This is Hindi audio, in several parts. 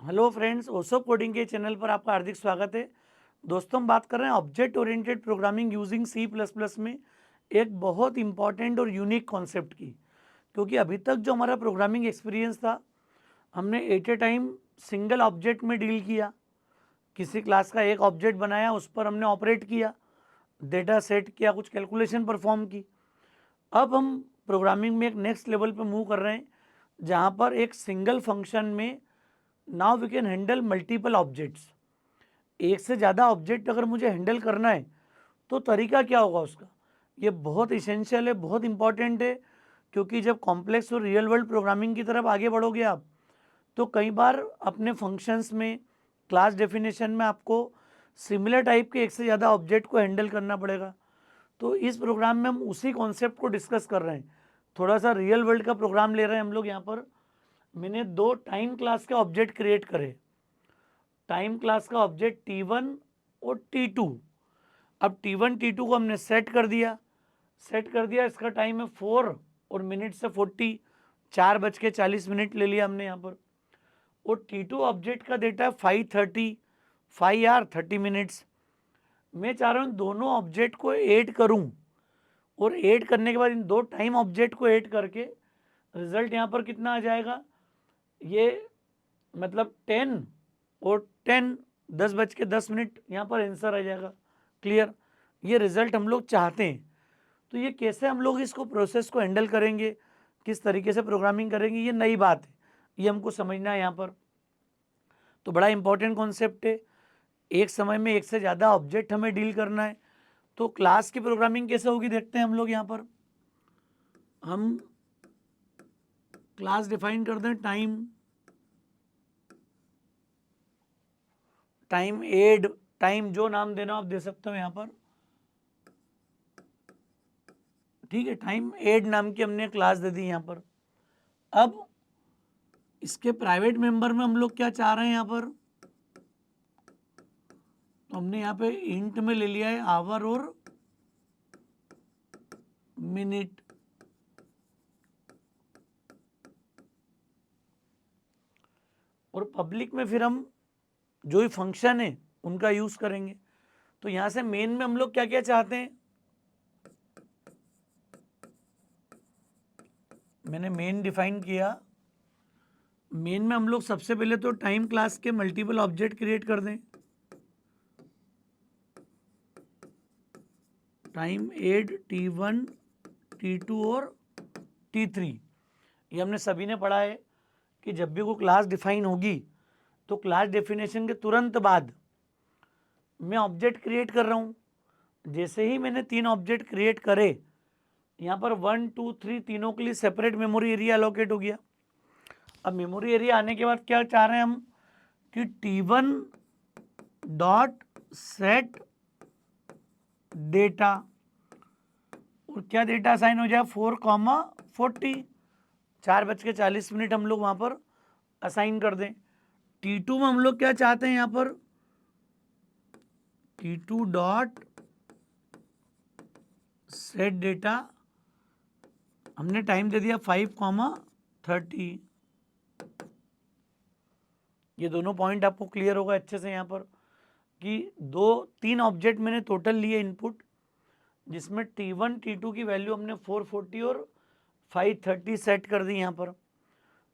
हेलो फ्रेंड्स, ओसोप कोडिंग के चैनल पर आपका हार्दिक स्वागत है। दोस्तों, हम बात कर रहे हैं object oriented programming using C plus plus में एक बहुत इंपॉर्टेंट और यूनिक कॉन्सेप्ट की। क्योंकि अभी तक जो हमारा प्रोग्रामिंग एक्सपीरियंस था, हमने at a time single object में डील किया। किसी क्लास का एक ऑब्जेक्ट बनाया, उस पर हमने ऑपरेट किया, डेटा सेट किया, कुछ कैलकुलेशन परफॉर्म की। अब हम प्रोग्रामिंग में एक नेक्स्ट लेवल पर मूव कर रहे हैं, जहाँ पर एक सिंगल फंक्शन में now we can handle multiple objects. एक से ज़्यादा ऑब्जेक्ट अगर मुझे हैंडल करना है तो तरीका क्या होगा उसका, ये बहुत इसेंशियल है, बहुत इंपॉर्टेंट है। क्योंकि जब कॉम्प्लेक्स और रियल वर्ल्ड प्रोग्रामिंग की तरफ आगे बढ़ोगे आप, तो कई बार अपने फंक्शंस में, क्लास डेफिनेशन में आपको सिमिलर टाइप के एक से ज़्यादा ऑब्जेक्ट को हैंडल करना पड़ेगा। तो इस प्रोग्राम में हम उसी कॉन्सेप्ट को डिस्कस कर रहे हैं। थोड़ा सा रियल वर्ल्ड का प्रोग्राम ले रहे हैं हम लोग यहाँ पर। मैंने दो टाइम क्लास के ऑब्जेक्ट क्रिएट करे। टाइम क्लास का ऑब्जेक्ट T1 और T2। अब T1 T2 को हमने सेट कर दिया। इसका टाइम है 4 और मिनट से 40, 4:40 ले लिया हमने यहाँ पर। और T2 ऑब्जेक्ट का डेटा है 5:30, 5 आवर 30 मिनट्स। मैं चाह रहा हूँ दोनों ऑब्जेक्ट को ऐड करूँ, और ऐड करने के बाद इन दो टाइम ऑब्जेक्ट को ऐड करके रिजल्ट यहाँ पर कितना आ जाएगा, ये मतलब 10 और 10, 10:10 यहाँ पर आंसर आ जाएगा। क्लियर, ये रिजल्ट हम लोग चाहते हैं। तो ये कैसे हम लोग इसको प्रोसेस को हैंडल करेंगे, किस तरीके से प्रोग्रामिंग करेंगे, ये नई बात है, ये हमको समझना है यहाँ पर। तो बड़ा इंपॉर्टेंट कॉन्सेप्ट है। एक समय में एक से ज़्यादा ऑब्जेक्ट हमें डील करना है, तो क्लास की प्रोग्रामिंग कैसे होगी देखते हैं हम लोग यहाँ पर। हम क्लास डिफाइन कर दें, टाइम एड, टाइम जो नाम देना आप दे सकते हो यहाँ पर। ठीक है, टाइम एड नाम की हमने क्लास दे दी यहाँ पर। अब इसके प्राइवेट मेंबर में हम लोग क्या चाह रहे हैं यहाँ पर, तो हमने यहाँ पे इंट में ले लिया है आवर और मिनट। और पब्लिक में फिर हम जो भी फंक्शन है उनका यूज करेंगे। तो यहाँ से मेन में हम लोग क्या क्या चाहते हैं, मैंने मेन डिफाइन किया। मेन में हम लोग सबसे पहले तो टाइम क्लास के मल्टीपल ऑब्जेक्ट क्रिएट कर दें। टाइम एड T1, T2 और T3, ये हमने सभी ने पढ़ा है कि जब भी कोई क्लास डिफाइन होगी तो क्लास डेफिनेशन के तुरंत बाद मैं ऑब्जेक्ट क्रिएट कर रहा हूँ। जैसे ही मैंने 3 ऑब्जेक्ट क्रिएट करे, यहाँ पर 1, 2, 3 तीनों के लिए सेपरेट मेमोरी एरिया अलोकेट हो गया। अब मेमोरी एरिया आने के बाद क्या चाह रहे हैं हम, कि T1 डॉट सेट डेटा, और क्या डेटा असाइन हो जाए, 4,40, 4:40 हम लोग वहाँ पर असाइन कर दें। T2 में हम लोग क्या चाहते हैं यहाँ पर, T2 डॉट सेट डेटा, हमने टाइम दे दिया 5,30। ये दोनों पॉइंट आपको क्लियर होगा अच्छे से यहाँ पर, कि 3 ऑब्जेक्ट मैंने टोटल लिए इनपुट, जिसमें T1 T2 की वैल्यू हमने 440 और 530 सेट कर दी। यहाँ पर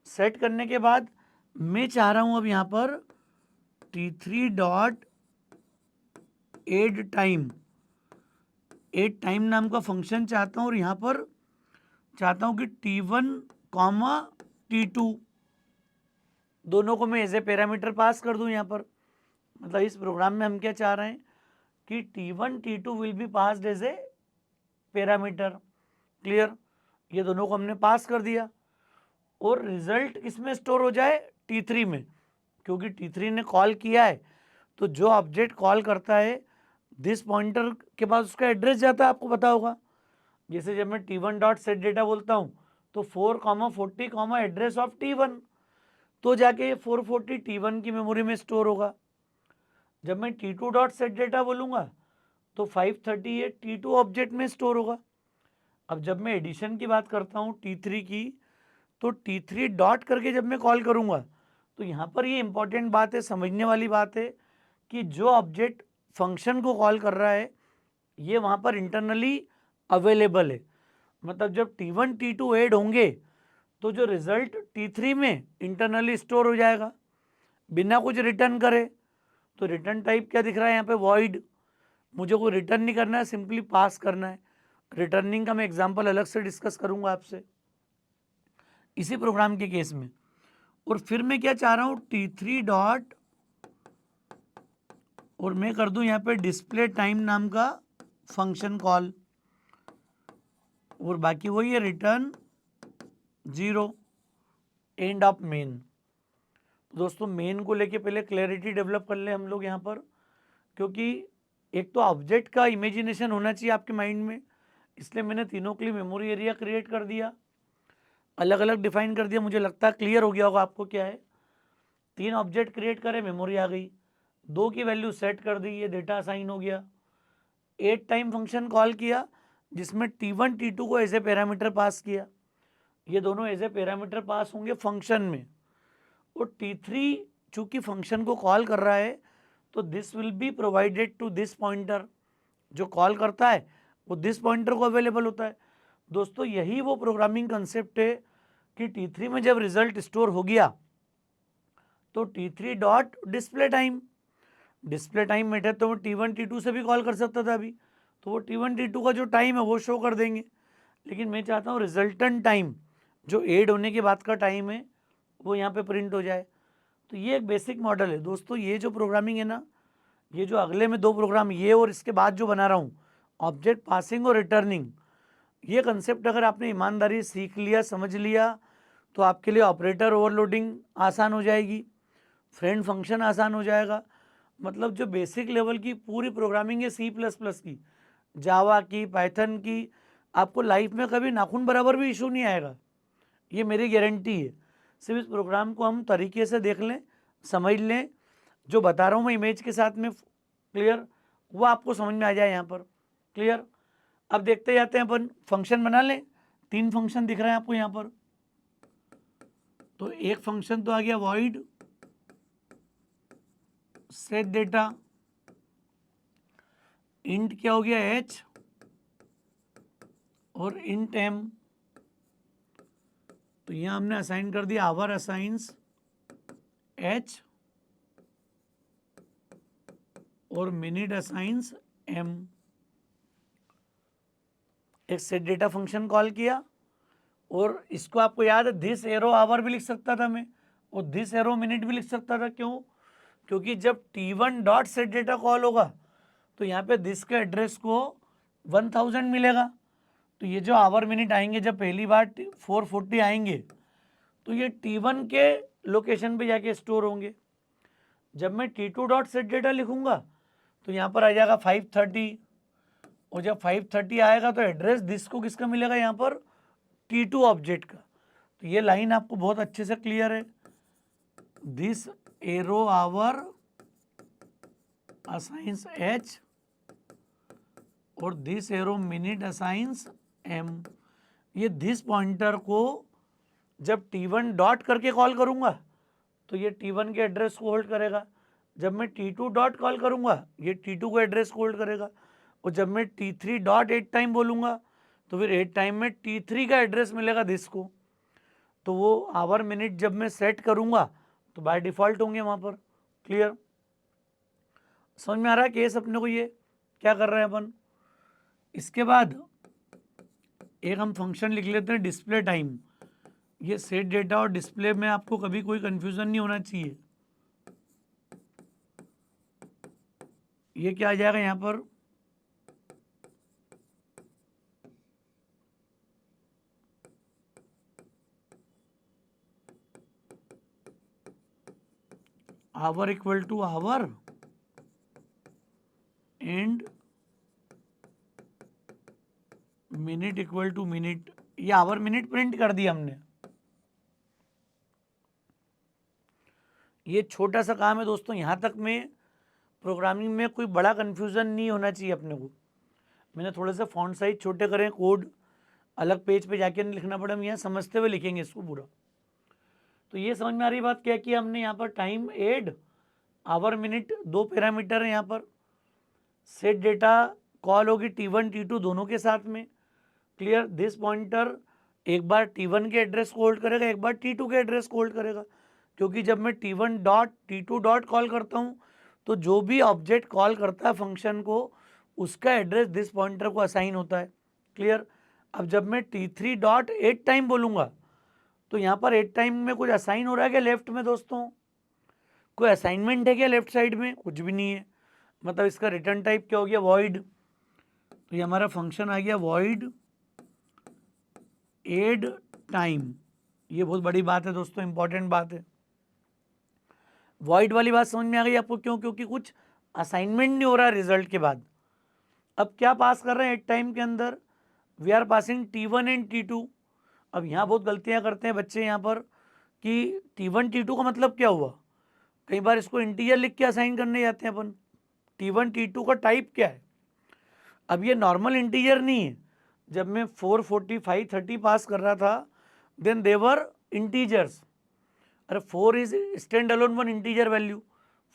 सेट करने के बाद मैं चाह रहा हूँ अब यहाँ पर T3 डॉट एड टाइम नाम का फंक्शन चाहता हूँ, और यहाँ पर चाहता हूँ कि T1, T2 दोनों को मैं एज ए पैरामीटर पास कर दूँ यहाँ पर। मतलब इस प्रोग्राम में हम क्या चाह रहे हैं कि T1 T2 will be passed as a parameter. Clear, ये दोनों को हमने पास कर दिया, और रिजल्ट इसमें स्टोर हो जाए T3 में। क्योंकि T3 ने कॉल किया है, तो जो ऑब्जेक्ट कॉल करता है दिस पॉइंटर के पास उसका एड्रेस जाता है, आपको पता होगा। जैसे जब मैं T1 डॉट सेट डेटा बोलता हूँ तो 4,40, एड्रेस ऑफ T1, तो जाके 440 T1 की मेमोरी में स्टोर होगा। जब मैं T2 डॉट सेट डेटा बोलूँगा तो 538 T2 ऑब्जेक्ट में स्टोर होगा। अब जब मैं एडिशन की बात करता हूँ T3 की, तो T3 डॉट करके जब मैं कॉल करूँगा तो यहाँ पर ये इंपॉर्टेंट बात है, समझने वाली बात है कि जो ऑब्जेक्ट फंक्शन को कॉल कर रहा है ये वहाँ पर इंटरनली अवेलेबल है। मतलब जब T1 T2 ऐड होंगे तो जो रिजल्ट T3 में इंटरनली स्टोर हो जाएगा बिना कुछ रिटर्न करे। तो रिटर्न टाइप क्या दिख रहा है यहाँ पे, वॉइड। मुझे कोई रिटर्न नहीं करना है, सिंपली पास करना है। रिटर्निंग का मैं एग्जांपल अलग से डिस्कस करूंगा आपसे इसी प्रोग्राम के केस में। और फिर मैं क्या चाह रहा हूँ, T3 डॉट और मैं कर दूं यहाँ पे डिस्प्ले टाइम नाम का फंक्शन कॉल, और बाकी वही है रिटर्न 0, एंड ऑफ मेन। दोस्तों मेन को लेके पहले क्लैरिटी डेवलप कर ले हम लोग यहाँ पर, क्योंकि एक तो ऑब्जेक्ट का इमेजिनेशन होना चाहिए आपके माइंड में, इसलिए मैंने तीनों के लिए मेमोरी एरिया क्रिएट कर दिया, अलग अलग डिफाइन कर दिया। मुझे लगता है क्लियर हो गया होगा आपको क्या है। 3 ऑब्जेक्ट क्रिएट करे, मेमोरी आ गई, 2 की वैल्यू सेट कर दी, ये डेटा असाइन हो गया। 8 टाइम फंक्शन कॉल किया जिसमें T1 T2 को एज ए पैरामीटर पास किया, ये दोनों एज ए पैरामीटर पास होंगे फंक्शन में। और T3 चूंकि फंक्शन को कॉल कर रहा है तो this will be provided to this pointer, जो कॉल करता है वो दिस पॉइंटर को अवेलेबल होता है। दोस्तों यही वो प्रोग्रामिंग कंसेप्ट है कि T3 में जब रिजल्ट स्टोर हो गया तो T3 dot display time, display time method तो वो T1 T2 से भी कॉल कर सकता था अभी, तो वो T1 T2 का जो टाइम है वो शो कर देंगे। लेकिन मैं चाहता हूँ रिजल्टेंट टाइम जो ऐड होने के बाद का टाइम है वो यहाँ पे प्रिंट हो जाए। तो ये एक बेसिक मॉडल है दोस्तों। ये जो प्रोग्रामिंग है ना, ये जो अगले में 2 प्रोग्राम, ये और इसके बाद जो बना रहा हूँ ऑब्जेक्ट पासिंग और रिटर्निंग, ये कंसेप्ट अगर आपने ईमानदारी सीख लिया, समझ लिया, तो आपके लिए ऑपरेटर ओवरलोडिंग आसान हो जाएगी, फ्रेंड फंक्शन आसान हो जाएगा। मतलब जो बेसिक लेवल की पूरी प्रोग्रामिंग है C++ की, जावा की, पाइथन की, आपको लाइफ में कभी नाखून बराबर भी इशू नहीं आएगा, ये मेरी गारंटी है। सिर्फ इस प्रोग्राम को हम तरीके से देख लें, समझ लें, जो बता रहा हूँ मैं इमेज के साथ में क्लियर, वो आपको समझ में आ जाए यहाँ पर क्लियर। अब देखते जाते हैं अपन, फंक्शन बना लें। 3 फंक्शन दिख रहे हैं आपको यहाँ पर। तो एक फंक्शन तो आ गया वॉइड सेट डेटा, इंट क्या हो गया h और इंट m। तो यहां हमने असाइन कर दिया आवर असाइंस h और मिनट असाइंस m। एक सेट डेटा फंक्शन कॉल किया, और इसको आपको याद है दिस एरो आवर भी लिख सकता था मैं, और दिस एरो मिनट भी लिख सकता था। क्यों? क्योंकि जब T1 dot set data call होगा तो यहाँ पे दिस के एड्रेस को 1000 मिलेगा। तो ये जो आवर मिनट आएंगे, जब पहली बार 440 आएंगे तो ये T1 के लोकेशन पे जाके स्टोर होंगे। जब मैं T2 डॉट सेट डेटा लिखूंगा तो यहाँ पर आ जाएगा 530, और जब 530 आएगा तो एड्रेस दिस को किसका मिलेगा, यहाँ पर T2 ऑब्जेक्ट का। तो ये लाइन आपको बहुत अच्छे से क्लियर है, this arrow hour assigns h और this arrow minute assigns m। ये दिस पॉइंटर को जब T1 डॉट करके कॉल करूंगा तो ये T1 के एड्रेस को होल्ड करेगा, जब मैं T2 डॉट कॉल करूंगा ये T2 को एड्रेस को होल्ड करेगा, और जब मैं T3 डॉट 8 टाइम बोलूंगा तो फिर 8 टाइम में T3 का एड्रेस मिलेगा दिस को। तो वो आवर मिनट जब मैं सेट करूंगा तो बाय डिफ़ॉल्ट होंगे वहाँ पर। क्लियर? समझ में आ रहा है केस अपने को ये क्या कर रहे हैं अपन। इसके बाद एक हम फंक्शन लिख लेते हैं डिस्प्ले टाइम। ये सेट डेटा और डिस्प्ले में आपको कभी कोई कंफ्यूजन नहीं होना चाहिए। ये क्या आ जाएगा यहाँ पर, hour equal to hour and minute equal to minute. ये आवर मिनट प्रिंट कर दिया हमने। ये छोटा सा काम है दोस्तों, यहाँ तक में प्रोग्रामिंग में कोई बड़ा कन्फ्यूज़न नहीं होना चाहिए अपने को। मैंने थोड़े से फॉन्ट साइज छोटे करें, कोड अलग पेज पे जाके नहीं लिखना पड़ा, हम यहाँ समझते हुए लिखेंगे इसको पूरा। तो ये समझ में आ रही बात क्या किया हमने यहाँ पर, टाइम एड आवर मिनट, दो पैरामीटर है यहाँ पर। सेट डेटा कॉल होगी T1 T2 दोनों के साथ में। क्लियर, दिस पॉइंटर एक बार T1 के एड्रेस को होल्ड करेगा, एक बार T2 के एड्रेस को होल्ड करेगा, क्योंकि जब मैं T1 dot T2 dot call करता हूँ तो जो भी ऑब्जेक्ट कॉल करता है फंक्शन को, उसका एड्रेस दिस पॉइंटर को असाइन होता है। क्लियर। अब जब मैं T3 डॉट 8 टाइम बोलूँगा तो यहाँ पर 8 टाइम में कुछ असाइन हो रहा है क्या लेफ्ट में दोस्तों? कोई असाइनमेंट है क्या लेफ्ट साइड में? कुछ भी नहीं है। मतलब इसका रिटर्न टाइप क्या हो गया? वॉइड। तो ये हमारा फंक्शन आ गया वॉइड एड टाइम। ये बहुत बड़ी बात है दोस्तों, इंपॉर्टेंट बात है। वॉइड वाली बात समझ में आ गई आपको? क्यों? क्योंकि कुछ असाइनमेंट नहीं हो रहा रिजल्ट के बाद। अब क्या पास कर रहे हैं एट टाइम के अंदर? We are passing T1 and T2। अब यहाँ बहुत गलतियाँ करते हैं बच्चे यहाँ पर कि T1 T2 का मतलब क्या हुआ? कई बार इसको इंटीजर लिख के असाइन करने जाते हैं अपन। T1 T2 का टाइप क्या है? अब ये नॉर्मल इंटीजर नहीं है। जब मैं 4, 45, 30 पास कर रहा था देन देवर इंटीजर्स। अरे 4 is stand alone one integer value,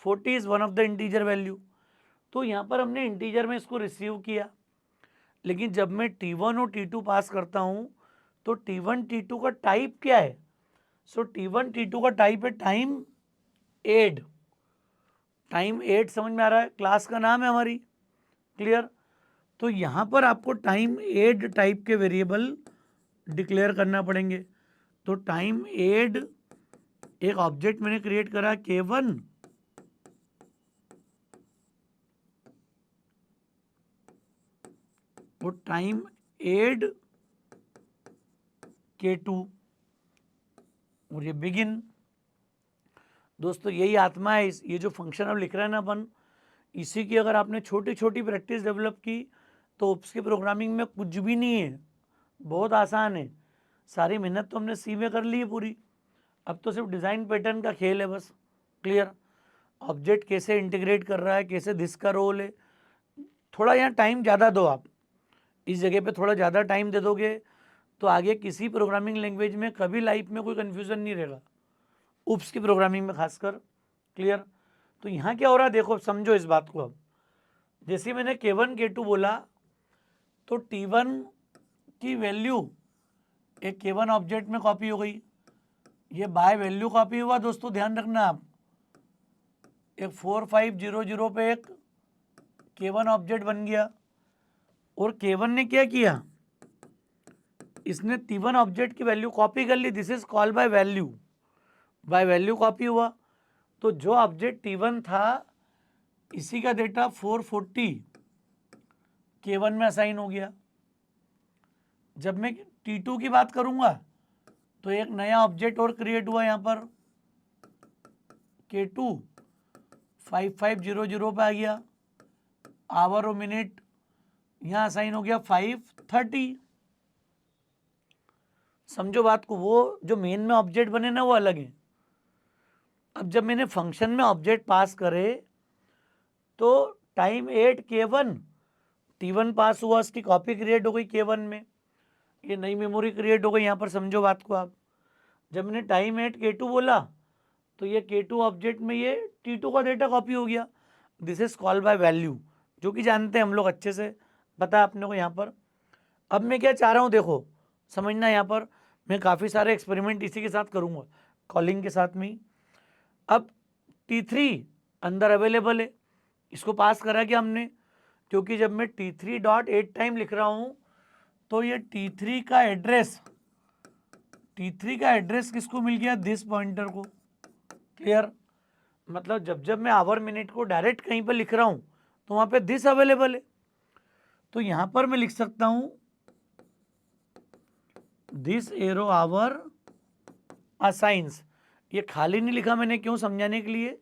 40 is one of the integer value. तो यहाँ पर हमने इंटीजर में इसको रिसीव किया। लेकिन जब मैं T1 और T2 पास करता हूँ तो T1 T2 का टाइप क्या है? सो T1 T2 का टाइप है टाइम एड। टाइम एड समझ में आ रहा है? क्लास का नाम है हमारी। क्लियर। तो यहाँ पर आपको टाइम एड टाइप के वेरिएबल डिक्लेयर करना पड़ेंगे। तो टाइम एड एक ऑब्जेक्ट मैंने क्रिएट करा K1, और टाइम एड K2 और ये बिगिन। दोस्तों यही आत्मा है ये जो फंक्शन अब लिख रहे हैं ना अपन, इसी की अगर आपने छोटी छोटी प्रैक्टिस डेवलप की तो ओप्स की प्रोग्रामिंग में कुछ भी नहीं है, बहुत आसान है। सारी मेहनत तो हमने सी में कर ली है पूरी, अब तो सिर्फ डिज़ाइन पैटर्न का खेल है बस। क्लियर। ऑब्जेक्ट कैसे इंटीग्रेट कर रहा है, कैसे दिस का रोल है। थोड़ा यहाँ टाइम ज़्यादा दो आप, इस जगह पे थोड़ा ज़्यादा टाइम दे दोगे तो आगे किसी प्रोग्रामिंग लैंग्वेज में कभी लाइफ में कोई कन्फ्यूज़न नहीं रहेगा, उप्स की प्रोग्रामिंग में खासकर। क्लियर। तो यहाँ क्या हो रहा है देखो, समझो इस बात को। अब जैसे ही मैंने K1 K2 बोला तो T1 की वैल्यू एक K1 ऑब्जेक्ट में कॉपी हो गई, ये बाय वैल्यू कॉपी हुआ दोस्तों, ध्यान रखना आप। एक 4500 पे एक K1 ऑब्जेक्ट बन गया, और K1 ने क्या किया, इसने T1 ऑब्जेक्ट की वैल्यू कॉपी कर ली। This is call by value, by value copy हुआ। तो जो ऑब्जेक्ट T1 था इसी का डेटा 440 K1 में असाइन हो गया। जब मैं T2 की बात करूंगा तो एक नया ऑब्जेक्ट और क्रिएट हुआ यहाँ पर, K2 5500 पे आ गया, आवर और मिनट यहाँ असाइन हो गया 530। समझो बात को, वो जो मेन में ऑब्जेक्ट बने ना वो अलग है। अब जब मैंने फंक्शन में ऑब्जेक्ट पास करे तो टाइम 8 K1 T1 पास हुआ, उसकी कॉपी क्रिएट हो गई K1 में, ये नई मेमोरी क्रिएट हो गई यहाँ पर। समझो बात को आप। जब मैंने टाइम 8 K2 बोला तो ये K2 ऑब्जेक्ट में ये T2 का डेटा कॉपी हो गया। This is call by value, जो कि जानते हैं हम लोग अच्छे से, पता है अपने को यहाँ पर। अब मैं क्या चाह रहा हूँ देखो, समझना। यहाँ पर मैं काफ़ी सारे एक्सपेरिमेंट इसी के साथ करूँगा, कॉलिंग के साथ में ही। अब T3 अंदर अवेलेबल है, इसको पास करा क्या हमने, क्योंकि जब मैं T3 डॉट 8 टाइम लिख रहा हूँ तो ये T3 का एड्रेस किसको मिल गया, दिस पॉइंटर को। क्लियर। मतलब जब जब मैं आवर मिनट को डायरेक्ट कहीं पर लिख रहा हूँ तो वहाँ पे दिस अवेलेबल है। तो यहाँ पर मैं लिख सकता हूँ दिस एरो आवर असाइंस। ये खाली नहीं लिखा मैंने, क्यों, समझाने के लिए।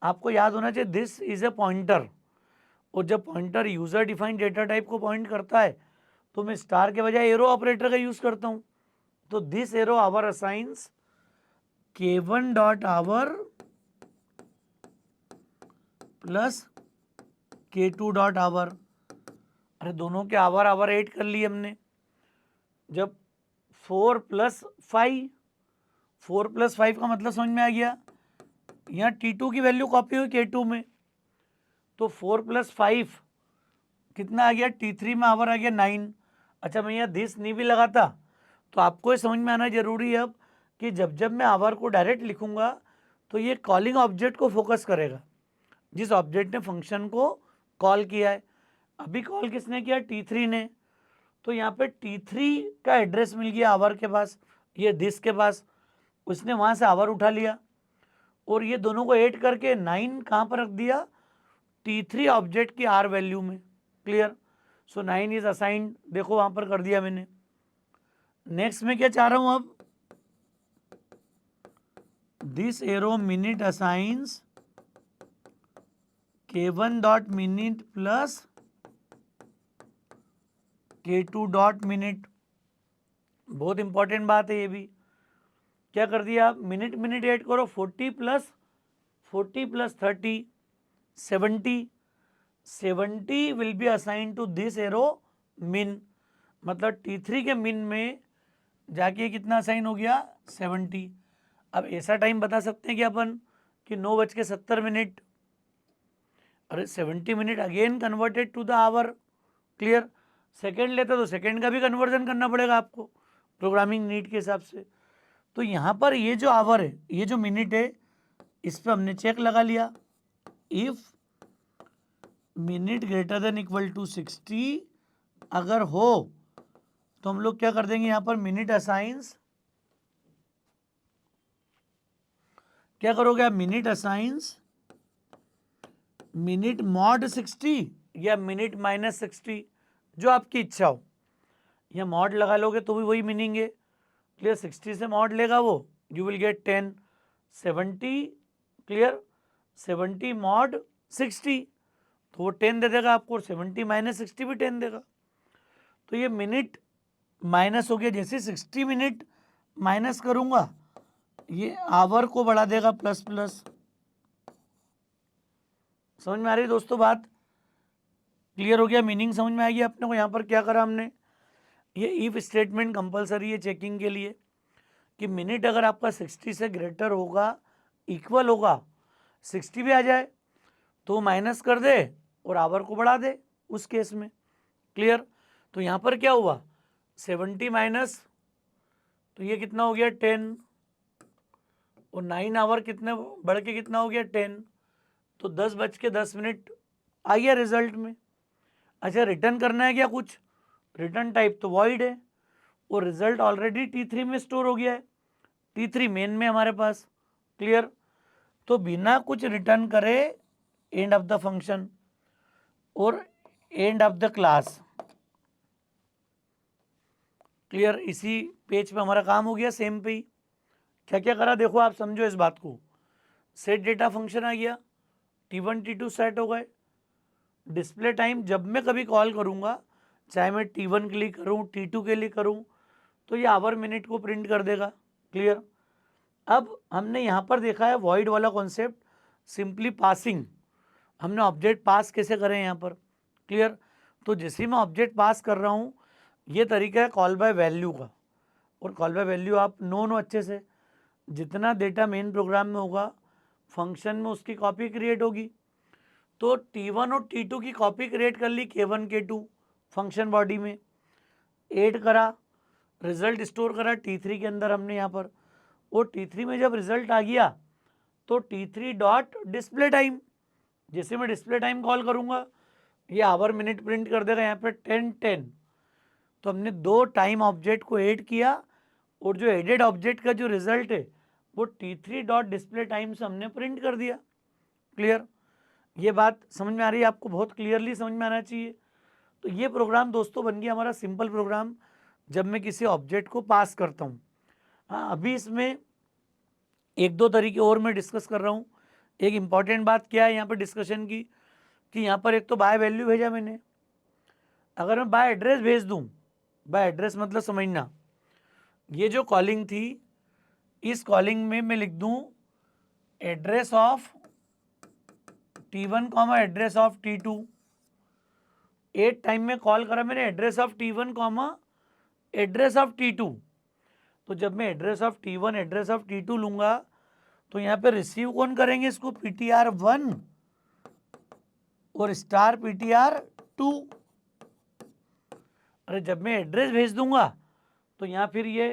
आपको याद होना चाहिए दिस इज ए पॉइंटर, और जब pointer user defined data type को पॉइंट करता है तो मैं स्टार के बजाय एरो ऑपरेटर का यूज करता हूँ। तो this arrow hour assigns K1 dot hour plus K2 dot hour. अरे दोनों के आवर आवर ऐड कर लिए हमने। जब 4 + 5 4+5 का मतलब समझ में आ गया। यहाँ T2 की वैल्यू कॉपी हुई K2 में, तो 4+5 कितना आ गया, T3 में आवर आ गया 9। अच्छा, मैं यहाँ दिस नहीं भी लगाता तो आपको ये समझ में आना जरूरी है अब कि जब जब मैं आवर को डायरेक्ट लिखूंगा तो ये कॉलिंग ऑब्जेक्ट को फोकस करेगा, जिस ऑब्जेक्ट ने फंक्शन को कॉल किया है। अभी कॉल किसने किया, T3 ने, तो यहाँ पे T3 का एड्रेस मिल गया आवर के पास, ये दिस के पास, उसने वहाँ से आवर उठा लिया और ये दोनों को ऐड करके 9 कहाँ पर रख दिया, T3 ऑब्जेक्ट की आर वैल्यू में। क्लियर। सो 9 इज असाइंड, देखो वहाँ पर कर दिया मैंने। नेक्स्ट में क्या चाह रहा हूँ अब, this arrow minute assigns K1 dot minute plus K2 dot minute. बहुत इंपॉर्टेंट बात है ये भी। क्या कर दिया आप, मिनट मिनट ऐड करो, 40 plus 30 70 will be assign to this arrow min, मतलब T3 के मिन में जाके कितना असाइन हो गया, 70। अब ऐसा टाइम बता सकते हैं कि अपन कि 9:70। अरे 70 minute again converted to the hour. Clear. Second लेते तो सेकेंड का भी कन्वर्जन करना पड़ेगा आपको प्रोग्रामिंग नीड के हिसाब से। तो यहाँ पर ये जो आवर है, ये जो मिनट है, इस पर हमने चेक लगा लिया, if minute greater than equal to 60 अगर हो तो हम लोग क्या कर देंगे, यहाँ पर मिनट असाइंस, क्या करोगे आप, मिनट असाइंस मिनट मॉड 60 या मिनट माइनस 60, जो आपकी इच्छा हो। या मॉड लगा लोगे तो भी वही मीनिंग है। क्लियर। 60 से मॉड लेगा वो, you will get 10। 70, clear, 70 mod 60 तो वो 10 दे देगा आपको, 70 माइनस 60 भी 10 देगा। तो ये मिनट माइनस हो गया, जैसे 60 मिनट माइनस करूंगा ये आवर को बढ़ा देगा प्लस प्लस। समझ में आ रही है दोस्तों बात, क्लियर हो गया, मीनिंग समझ में आएगी अपने को। यहाँ पर क्या करा हमने, ये इफ स्टेटमेंट कंपलसरी है चेकिंग के लिए कि मिनट अगर आपका 60 से ग्रेटर होगा, इक्वल होगा, 60 भी आ जाए तो माइनस कर दे और आवर को बढ़ा दे उस केस में। क्लियर। तो यहाँ पर क्या हुआ, 70 माइनस, तो ये कितना हो गया 10, और 9 आवर कितने बढ़ के कितना हो गया 10, तो 10:10 आ गया रिजल्ट में। अच्छा, रिटर्न करना है क्या कुछ, रिटर्न टाइप तो वॉइड है और रिजल्ट ऑलरेडी T3 में स्टोर हो गया है, T3 मेन में हमारे पास। क्लियर। तो बिना कुछ रिटर्न करे एंड ऑफ द फंक्शन और end of the class. Clear. इसी पेज पे हमारा काम हो गया, सेम पे ही। क्या क्या करा देखो, आप समझो इस बात को। सेट डेटा फंक्शन आ गया, T1 T2 सेट हो गए। डिस्प्ले टाइम जब मैं कभी कॉल करूंगा, चाहे मैं T1 के लिए करूं T2 के लिए करूं, तो ये आवर मिनट को प्रिंट कर देगा। क्लियर। अब हमने यहाँ पर देखा है वॉइड वाला कॉन्सेप्ट, सिंपली पासिंग। हमने ऑब्जेक्ट पास कैसे करें यहाँ पर। क्लियर। तो जैसे मैं ऑब्जेक्ट पास कर रहा हूँ, ये तरीका है कॉल बाय वैल्यू का। और कॉल बाय वैल्यू आप नो अच्छे से, जितना डेटा मेन प्रोग्राम में होगा फंक्शन में उसकी कॉपी क्रिएट होगी। तो T1 और T2 की कॉपी क्रिएट कर ली K1 K2 फंक्शन बॉडी में, ऐड करा, रिजल्ट स्टोर करा T3 के अंदर हमने यहाँ पर, और T3 में जब रिजल्ट आ गया तो T3 डॉट डिस्प्ले टाइम, जैसे मैं डिस्प्ले टाइम कॉल करूँगा ये आवर मिनट प्रिंट कर देगा यहाँ पे 10:10। तो हमने दो टाइम ऑब्जेक्ट को ऐड किया और जो एडेड ऑब्जेक्ट का जो रिजल्ट है वो T3 डॉट डिस्प्ले टाइम से हमने प्रिंट कर दिया। क्लियर। ये बात समझ में आ रही है आपको, बहुत क्लियरली समझ में आना चाहिए। तो ये प्रोग्राम दोस्तों बन गया हमारा सिंपल प्रोग्राम जब मैं किसी ऑब्जेक्ट को पास करता हूँ। हाँ, अभी इसमें एक दो तरीके और मैं डिस्कस कर रहा हूँ। एक इम्पॉर्टेंट बात क्या है यहाँ पर डिस्कशन की, कि यहाँ पर एक तो बाय वैल्यू भेजा मैंने, अगर मैं बाय एड्रेस भेज दूँ, बाय एड्रेस मतलब समझना, ये जो कॉलिंग थी इस कॉलिंग में मैं लिख दूँ address of T1 comma address of T2। 8 time में कॉल करा मैंने address of T1 comma address of T2, तो जब मैं address of T1 address of T2 लूँगा तो यहाँ पे रिसीव कौन करेंगे इसको, PTR1 और स्टार PTR2। अरे जब मैं एड्रेस भेज दूंगा तो यहाँ फिर ये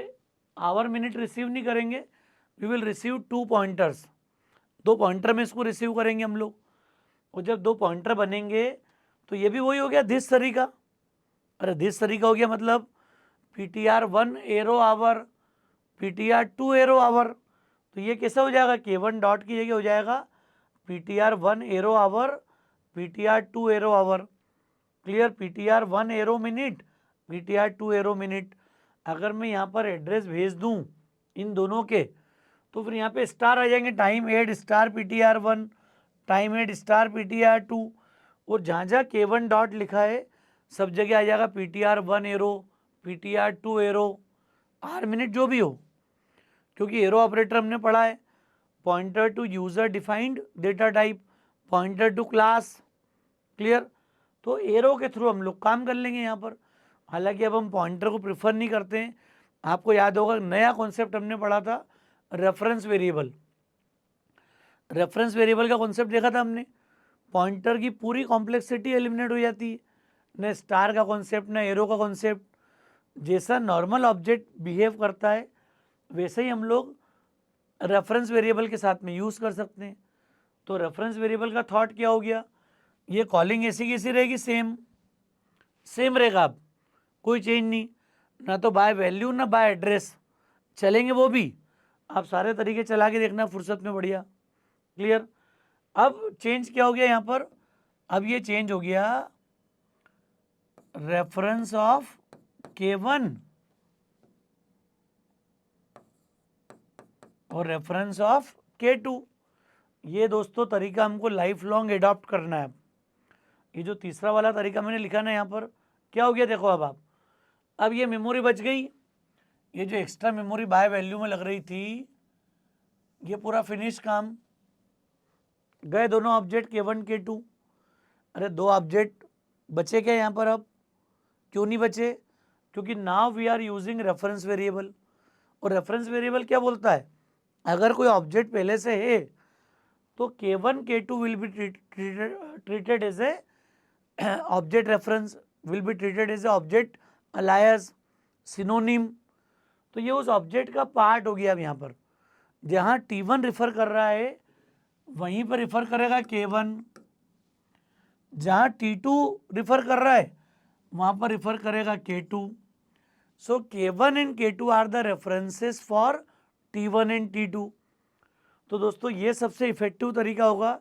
आवर मिनट रिसीव नहीं करेंगे, we will receive 2 pointers, 2 pointer में इसको रिसीव करेंगे हम लोग। और जब 2 पॉइंटर बनेंगे तो ये भी वही हो गया दिस तरीका। अरे दिस तरीका हो गया मतलब PTR1 arrow hour, PTR2 arrow our. तो ये कैसा हो जाएगा, K1 डॉट की जगह हो जाएगा PTR1 arrow hour, PTR2 arrow hour. Clear, PTR1 arrow minute, PTR2 arrow minute. अगर मैं यहाँ पर एड्रेस भेज दूँ इन दोनों के तो फिर यहाँ पे स्टार आ जाएंगे, time add star PTR1, time add star PTR2। और जहाँ जहाँ K1 डॉट लिखा है सब जगह आ जाएगा PTR1 arrow, PTR2 arrow, are minute जो भी हो, क्योंकि एरो ऑपरेटर हमने पढ़ा है, pointer to user defined data type, pointer to class. Clear, तो एरो के थ्रू हम लोग काम कर लेंगे यहाँ पर। हालांकि अब हम पॉइंटर को प्रिफर नहीं करते हैं। आपको याद होगा नया कॉन्सेप्ट हमने पढ़ा था रेफरेंस वेरिएबल। रेफरेंस वेरिएबल का कॉन्सेप्ट देखा था हमने, पॉइंटर की पूरी कॉम्प्लेक्सिटी एलिमिनेट हो जाती है, न स्टार का कॉन्सेप्ट न एरो का कॉन्सेप्ट। जैसा नॉर्मल ऑब्जेक्ट बिहेव करता है वैसे ही हम लोग रेफरेंस वेरिएबल के साथ में यूज़ कर सकते हैं। तो रेफरेंस वेरिएबल का थॉट क्या हो गया, ये कॉलिंग ऐसी कैसी रहेगी, सेम सेम रहेगा, अब कोई चेंज नहीं, ना तो बाय वैल्यू ना बाय एड्रेस चलेंगे, वो भी आप सारे तरीके चला के देखना फुर्सत में, बढ़िया। क्लियर, अब चेंज क्या हो गया यहाँ पर, अब ये चेंज हो गया रेफरेंस ऑफ K1 और रेफरेंस ऑफ K2। ये दोस्तों तरीका हमको लाइफ लॉन्ग एडॉप्ट करना है। ये जो तीसरा वाला तरीका मैंने लिखा ना यहाँ पर, क्या हो गया देखो, अब आप, अब ये मेमोरी बच गई, ये जो एक्स्ट्रा मेमोरी बाय वैल्यू में लग रही थी ये पूरा फिनिश काम, गए दोनों ऑब्जेक्ट K1 K2। अरे दो ऑब्जेक्ट बचे क्या यहाँ पर, अब क्यों नहीं बचे, क्योंकि now we are using reference variable. और रेफरेंस वेरिएबल क्या बोलता है, अगर कोई ऑब्जेक्ट पहले से है तो K1 K2 will be treated as a object reference, will be treated as a object alias, synonym. तो ये उस ऑब्जेक्ट का पार्ट हो गया। अब यहाँ पर जहाँ T1 रिफर कर रहा है वहीं पर रिफर करेगा K1, जहाँ T2 रिफर कर रहा है वहाँ पर रिफर करेगा K2। So K1 and K2 are the references for T1 and T2। तो दोस्तों ये सबसे इफेक्टिव तरीका होगा,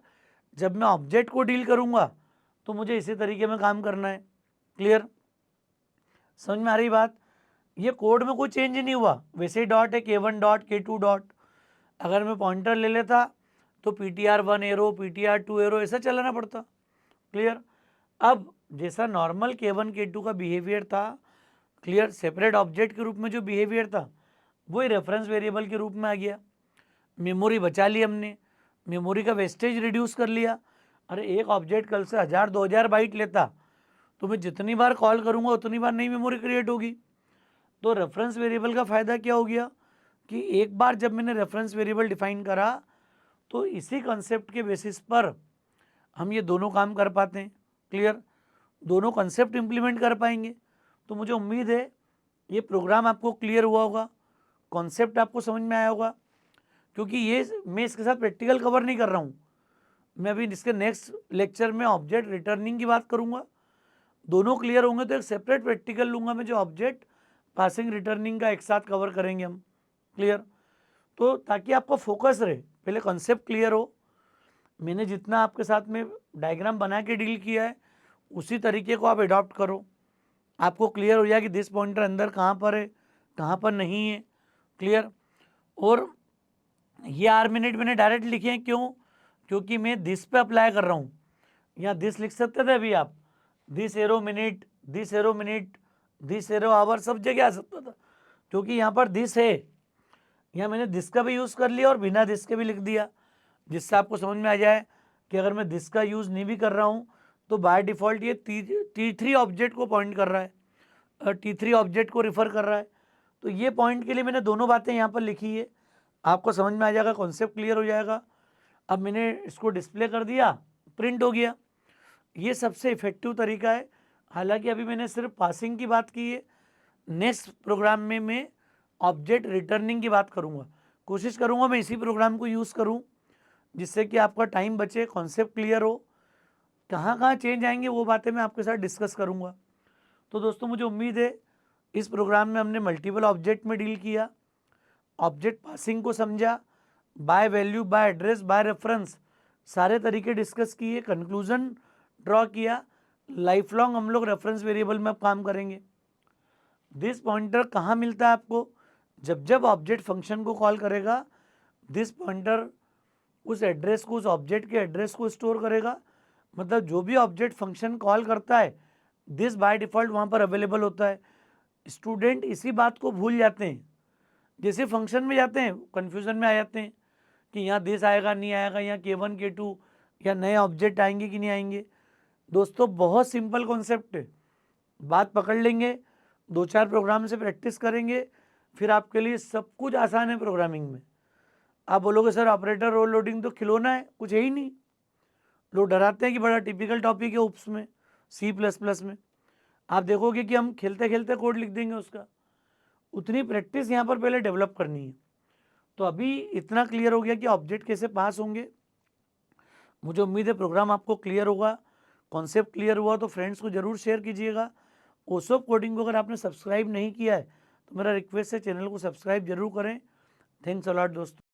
जब मैं ऑब्जेक्ट को डील करूँगा तो मुझे इसी तरीके में काम करना है। क्लियर, समझ में आ रही बात, ये कोड में कोई चेंज नहीं हुआ, वैसे ही डॉट है, K1 डॉट K2 डॉट। अगर मैं पॉइंटर ले लेता तो PTR1 एरो, PTR2 एरो ऐसा चलाना पड़ता। क्लियर, अब जैसा नॉर्मल K1 K2 का बिहेवियर था, क्लियर, सेपरेट ऑब्जेक्ट के रूप में जो बिहेवियर था वही रेफरेंस वेरिएबल के रूप में आ गया। मेमोरी बचा ली हमने, मेमोरी का वेस्टेज रिड्यूस कर लिया। अरे एक ऑब्जेक्ट कल से 1000-2000 बाइट लेता तो मैं जितनी बार कॉल करूँगा उतनी बार नई मेमोरी क्रिएट होगी। तो रेफरेंस वेरिएबल का फ़ायदा क्या हो गया कि एक बार जब मैंने रेफरेंस वेरिएबल डिफाइन करा तो इसी कॉन्सेप्ट के बेसिस पर हम ये दोनों काम कर पाते हैं। क्लियर, दोनों कॉन्सेप्ट इंप्लीमेंट कर पाएंगे। तो मुझे उम्मीद है ये प्रोग्राम आपको क्लियर हुआ होगा, कॉन्सेप्ट आपको समझ में आया होगा, क्योंकि ये मैं इसके साथ प्रैक्टिकल कवर नहीं कर रहा हूँ। मैं अभी इसके नेक्स्ट लेक्चर में ऑब्जेक्ट रिटर्निंग की बात करूँगा। दोनों क्लियर होंगे तो एक सेपरेट प्रैक्टिकल लूँगा मैं, जो ऑब्जेक्ट पासिंग रिटर्निंग का एक साथ कवर करेंगे हम। क्लियर, तो ताकि आपको फोकस रहे, पहले कॉन्सेप्ट क्लियर हो। मैंने जितना आपके साथ में डायग्राम बना के डील किया है उसी तरीके को आप अडॉप्ट करो, आपको क्लियर हो जाए कि दिस पॉइंटर अंदर कहाँ पर है कहाँ पर नहीं है। क्लियर, और ये आर मिनट मैंने डायरेक्ट लिखे हैं, क्यों, क्योंकि मैं दिस पे अप्लाई कर रहा हूँ। यहाँ दिस लिख सकते थे अभी आप, this arrow minute, this arrow minute, this arrow hour, सब जगह आ सकता था, क्योंकि यहाँ पर दिस है। यहाँ मैंने दिस का भी यूज़ कर लिया और बिना दिस के भी लिख दिया, जिससे आपको समझ में आ जाए कि अगर मैं दिस का यूज़ नहीं भी कर रहा हूँ तो बाय डिफ़ॉल्ट ये T3 ऑब्जेक्ट को पॉइंट कर रहा है, T3 ऑब्जेक्ट को रिफ़र कर रहा है। तो ये पॉइंट के लिए मैंने दोनों बातें यहाँ पर लिखी है, आपको समझ में आ जाएगा, कॉन्सेप्ट क्लियर हो जाएगा। अब मैंने इसको डिस्प्ले कर दिया, प्रिंट हो गया। ये सबसे इफ़ेक्टिव तरीका है। हालांकि अभी मैंने सिर्फ पासिंग की बात की है, नेक्स्ट प्रोग्राम में मैं ऑब्जेक्ट रिटर्निंग की बात करूँगा। कोशिश करूँगा मैं इसी प्रोग्राम को यूज़ करूँ, जिससे कि आपका टाइम बचे, कॉन्सेप्ट क्लियर हो। कहाँ कहाँ चेंज आएंगे वो बातें मैं आपके साथ डिस्कस करूँगा। तो दोस्तों मुझे उम्मीद है इस प्रोग्राम में हमने मल्टीपल ऑब्जेक्ट में डील किया, ऑब्जेक्ट पासिंग को समझा, by value, by address, by reference सारे तरीके डिस्कस किए, कंक्लूजन ड्रॉ किया। लाइफ लॉन्ग हम लोग रेफरेंस वेरिएबल में अब काम करेंगे। दिस पॉइंटर कहाँ मिलता है आपको? जब जब ऑब्जेक्ट फंक्शन को कॉल करेगा, दिस पॉइंटर उस एड्रेस को, उस ऑब्जेक्ट के एड्रेस को स्टोर करेगा। मतलब जो भी ऑब्जेक्ट फंक्शन कॉल करता है, दिस बाय डिफ़ॉल्ट वहाँ पर अवेलेबल होता है। स्टूडेंट इसी बात को भूल जाते हैं, जैसे फंक्शन में जाते हैं कन्फ्यूज़न में आ जाते हैं कि यहाँ दिस आएगा नहीं आएगा, यहाँ K1 K2 या नए ऑब्जेक्ट आएंगे कि नहीं आएंगे। दोस्तों बहुत सिंपल कॉन्सेप्ट है, बात पकड़ लेंगे, 2-4 प्रोग्राम से प्रैक्टिस करेंगे, फिर आपके लिए सब कुछ आसान है प्रोग्रामिंग में। आप बोलोगे सर ऑपरेटर रोल लोडिंग तो खिलौना है, कुछ है ही नहीं। लोग डराते हैं कि बड़ा टिपिकल टॉपिक है उप्स में, C++ में। आप देखोगे कि हम खेलते खेलते कोड लिख देंगे उसका। उतनी प्रैक्टिस यहाँ पर पहले डेवलप करनी है। तो अभी इतना क्लियर हो गया कि ऑब्जेक्ट कैसे पास होंगे। मुझे उम्मीद है प्रोग्राम आपको क्लियर होगा, कॉन्सेप्ट क्लियर हुआ तो फ्रेंड्स को ज़रूर शेयर कीजिएगा। ओसोप कोडिंग को अगर आपने सब्सक्राइब नहीं किया है तो मेरा रिक्वेस्ट है चैनल को सब्सक्राइब जरूर करें। थैंक्स अ लॉट दोस्तों।